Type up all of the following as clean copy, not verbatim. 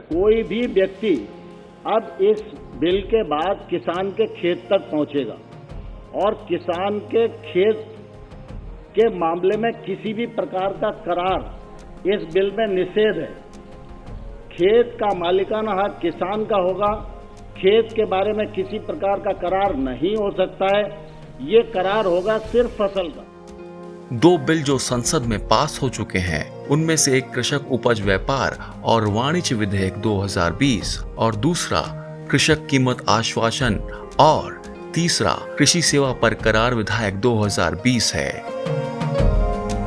कोई भी व्यक्ति अब इस बिल के बाद किसान के खेत तक पहुंचेगा और किसान के खेत के मामले में किसी भी प्रकार का करार इस बिल में निषेध है। खेत का मालिकाना हक किसान का होगा। खेत के बारे में किसी प्रकार का करार नहीं हो सकता है। ये करार होगा सिर्फ फसल का। दो बिल जो संसद में पास हो चुके हैं उनमें से एक कृषक उपज व्यापार और वाणिज्य विधेयक 2020 और दूसरा कृषक कीमत आश्वासन और तीसरा कृषि सेवा पर करार विधेयक 2020 है।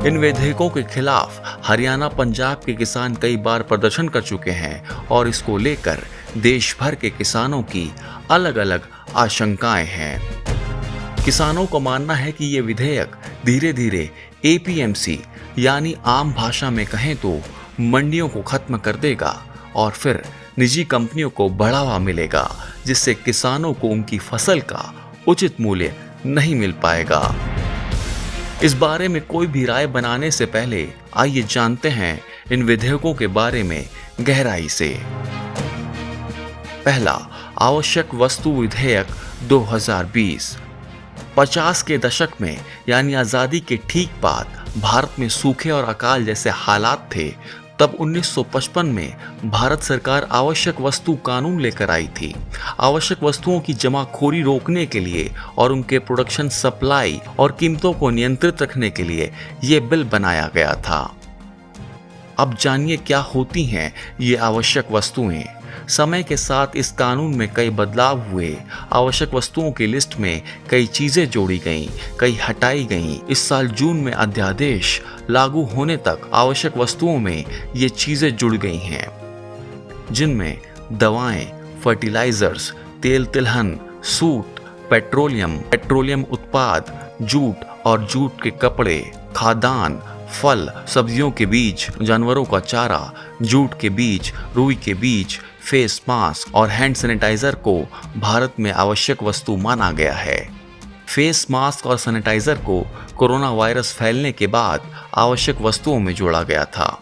इन विधेयकों के खिलाफ हरियाणा पंजाब के किसान कई बार प्रदर्शन कर चुके हैं और इसको लेकर देश भर के किसानों की अलग अलग आशंकाएं हैं। किसानों का मानना है कि ये विधेयक धीरे धीरे एपीएमसी यानी आम भाषा में कहें तो मंडियों को खत्म कर देगा और फिर निजी कंपनियों को बढ़ावा मिलेगा, जिससे किसानों को उनकी फसल का उचित मूल्य नहीं मिल पाएगा। इस बारे में कोई भी राय बनाने से पहले आइए जानते हैं इन विधेयकों के बारे में गहराई से। पहला, आवश्यक वस्तु विधेयक 2020। 50 के दशक में यानी आजादी के ठीक बाद भारत में सूखे और अकाल जैसे हालात थे। तब 1955 में भारत सरकार आवश्यक वस्तु कानून लेकर आई थी। आवश्यक वस्तुओं की जमाखोरी रोकने के लिए और उनके प्रोडक्शन, सप्लाई और कीमतों को नियंत्रित रखने के लिए ये बिल बनाया गया था। अब जानिए क्या होती हैं ये आवश्यक वस्तुएं। समय के साथ इस कानून में कई बदलाव हुए। आवश्यक वस्तुओं की लिस्ट में कई चीजें जोड़ी गईं, कई हटाई गईं। इस साल जून में अध्यादेश लागू होने तक आवश्यक वस्तुओं में ये चीजें जुड़ गई हैं, जिनमें दवाएं, फर्टिलाइजर्स, तेल तिलहन, सूत, पेट्रोलियम उत्पाद, जूट और जूट के कपड़े, खाद्यान्न, फल, सब्जियों के बीज, जानवरों का चारा, जूट के बीज, रुई के बीज, फेस मास्क और हैंड सैनिटाइजर को भारत में आवश्यक वस्तु माना गया है। फेस मास्क और सैनिटाइजर को कोरोना वायरस फैलने के बाद आवश्यक वस्तुओं में जोड़ा गया था।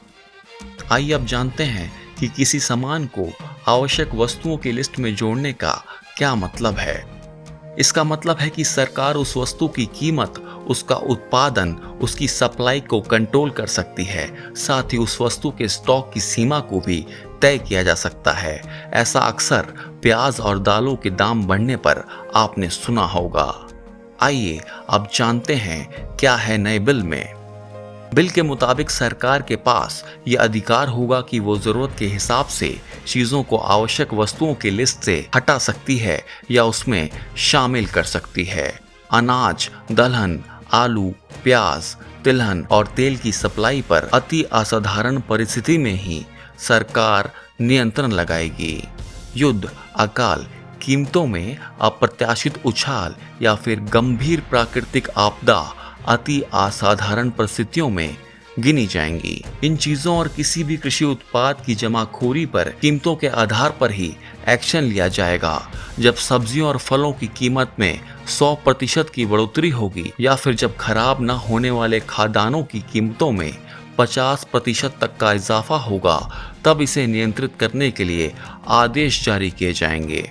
आइए अब जानते हैं कि किसी सामान को आवश्यक वस्तुओं की लिस्ट में जोड़ने का क्या मतलब है। इसका मतलब है कि सरकार उस वस्तु की कीमत, उसका उत्पादन, उसकी सप्लाई को कंट्रोल कर सकती है। साथ ही उस वस्तु के स्टॉक की सीमा को भी तय किया जा सकता है। ऐसा अक्सर प्याज और दालों के दाम बढ़ने पर आपने सुना होगा। आइए अब जानते हैं क्या है नए बिल में। बिल के मुताबिक सरकार के पास ये अधिकार होगा कि वो जरूरत के हिसाब से चीजों को आवश्यक वस्तुओं की लिस्ट से हटा सकती है या उसमें शामिल कर सकती है। अनाज, दलहन, आलू, प्याज, तिलहन और तेल की सप्लाई पर अति असाधारण परिस्थिति में ही सरकार नियंत्रण लगाएगी। युद्ध, अकाल, कीमतों में अप्रत्याशित उछाल या फिर गंभीर प्राकृतिक आपदा अति असाधारण परिस्थितियों में गिनी जाएंगी। इन चीजों और किसी भी कृषि उत्पाद की जमाखोरी पर कीमतों के आधार पर ही एक्शन लिया जाएगा। जब सब्जियों और फलों की कीमत में 100% की बढ़ोतरी होगी या फिर जब खराब न होने वाले खाद्यान्नों की कीमतों में 50% तक का इजाफा होगा, तब इसे नियंत्रित करने के लिए आदेश जारी किए जाएंगे।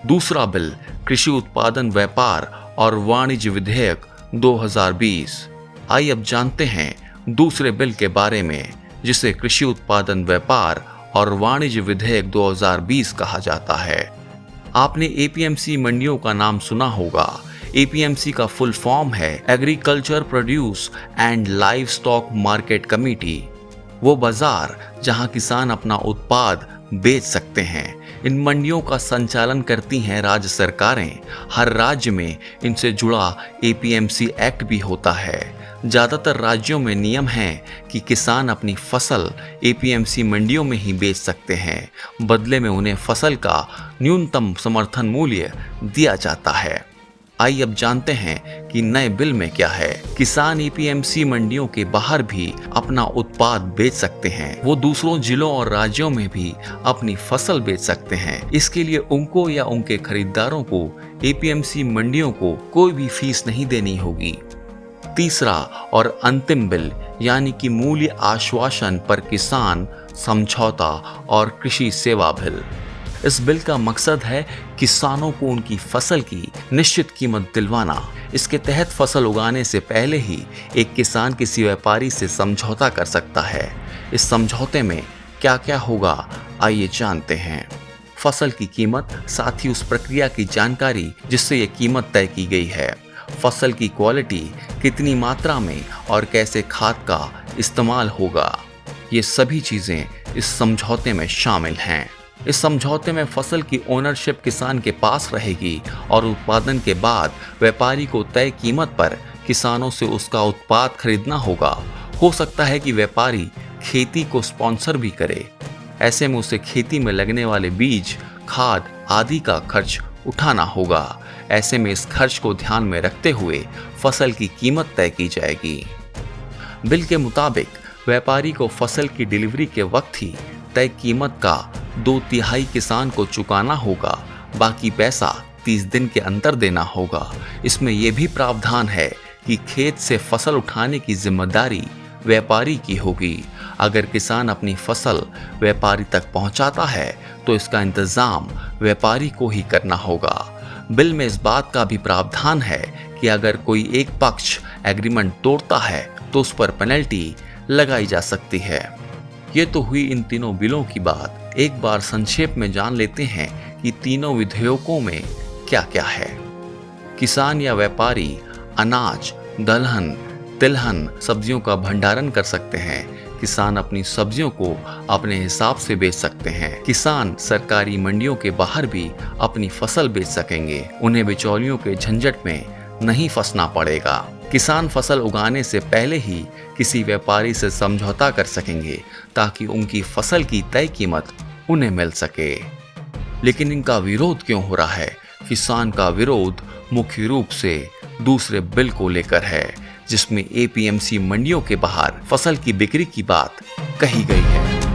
दूसरा बिल, कृषि उत्पादन व्यापार और वाणिज्य विधेयक 2020। आइए अब जानते हैं दूसरे बिल के बारे में, जिसे कृषि उत्पादन व्यापार और वाणिज्य विधेयक 2020 कहा जाता है। आपने एपीएमसी मंडियों का नाम सुना होगा। एपीएमसी का फुल फॉर्म है agriculture produce and live stock market committee. वो बाजार जहां किसान अपना उत्पाद बेच सकते हैं। इन मंडियों का संचालन करती हैं राज्य सरकारें। हर राज्य में इनसे जुड़ा एपीएमसी एक्ट भी होता है। ज़्यादातर राज्यों में नियम है कि किसान अपनी फसल एपीएमसी मंडियों में ही बेच सकते हैं। बदले में उन्हें फसल का न्यूनतम समर्थन मूल्य दिया जाता है। आइए अब जानते हैं कि नए बिल में क्या है। किसान एपीएमसी मंडियों के बाहर भी अपना उत्पाद बेच सकते हैं। वो दूसरों जिलों और राज्यों में भी अपनी फसल बेच सकते हैं। इसके लिए उनको या उनके खरीदारों को एपीएमसी मंडियों को कोई भी फीस नहीं देनी होगी। तीसरा और अंतिम बिल यानी कि मूल्य आश्वासन पर किसान समझौता और कृषि सेवा बिल। इस बिल का मकसद है किसानों को उनकी फसल की निश्चित कीमत दिलवाना। इसके तहत फसल उगाने से पहले ही एक किसान किसी व्यापारी से समझौता कर सकता है। इस समझौते में क्या क्या होगा, आइए जानते हैं। फसल की कीमत, साथ ही उस प्रक्रिया की जानकारी जिससे ये कीमत तय की गई है। फसल की क्वालिटी, कितनी मात्रा में और कैसे खाद का इस्तेमाल होगा, ये सभी चीजें इस समझौते में शामिल हैं। इस समझौते में फसल की ओनरशिप किसान के पास रहेगी और उत्पादन के बाद व्यापारी को तय कीमत पर किसानों से उसका उत्पाद खरीदना होगा। हो सकता है कि व्यापारी खेती को स्पॉन्सर भी करे। ऐसे में उसे खेती में लगने वाले बीज, खाद आदि का खर्च उठाना होगा। ऐसे में इस खर्च को ध्यान में रखते हुए फसल की कीमत तय की जाएगी। बिल के मुताबिक व्यापारी को फसल की डिलीवरी के वक्त ही तय कीमत का 2/3 किसान को चुकाना होगा। बाकी पैसा 30 दिन के अंदर देना होगा। इसमें यह भी प्रावधान है कि खेत से फसल उठाने की जिम्मेदारी व्यापारी की होगी। अगर किसान अपनी फसल व्यापारी तक पहुंचाता है तो इसका इंतजाम व्यापारी को ही करना होगा। बिल में इस बात का भी प्रावधान है कि अगर कोई एक पक्ष एग्रीमेंट तोड़ता है तो उस पर पेनल्टी लगाई जा सकती है। ये तो हुई इन तीनों बिलों की बात। एक बार संक्षेप में जान लेते हैं कि तीनों विधेयकों में क्या क्या है। किसान या व्यापारी अनाज, दलहन, तिलहन, सब्जियों का भंडारण कर सकते हैं। किसान अपनी सब्जियों को अपने हिसाब से बेच सकते हैं। किसान सरकारी मंडियों के बाहर भी अपनी फसल बेच सकेंगे। उन्हें बिचौलियों के झंझट में नहीं फंसना पड़ेगा। किसान फसल उगाने से पहले ही किसी व्यापारी से समझौता कर सकेंगे ताकि उनकी फसल की तय कीमत उन्हें मिल सके। लेकिन इनका विरोध क्यों हो रहा है? किसान का विरोध मुख्य रूप से दूसरे बिल को लेकर है, जिसमें एपीएमसी मंडियों के बाहर फसल की बिक्री की बात कही गई है।